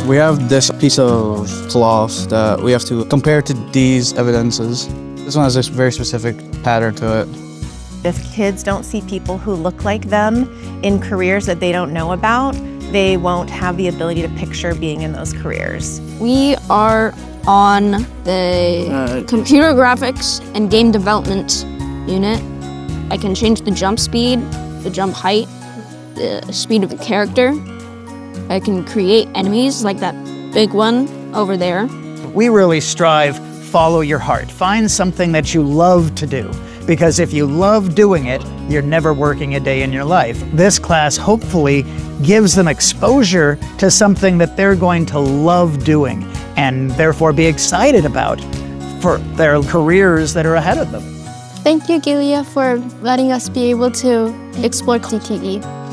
We have this piece of cloth that we have to compare to these evidences. This one has a very specific pattern to it. If kids don't see people who look like them in careers that they don't know about, they won't have the ability to picture being in those careers. We are on the computer graphics and game development unit. I can change the jump speed, the jump height, the speed of the character. I can create enemies like that big one over there. We really strive, follow your heart. Find something that you love to do. Because if you love doing it, you're never working a day in your life. This class hopefully gives them exposure to something that they're going to love doing and therefore be excited about for their careers that are ahead of them. Thank you, Gilead, for letting us be able to explore CTE.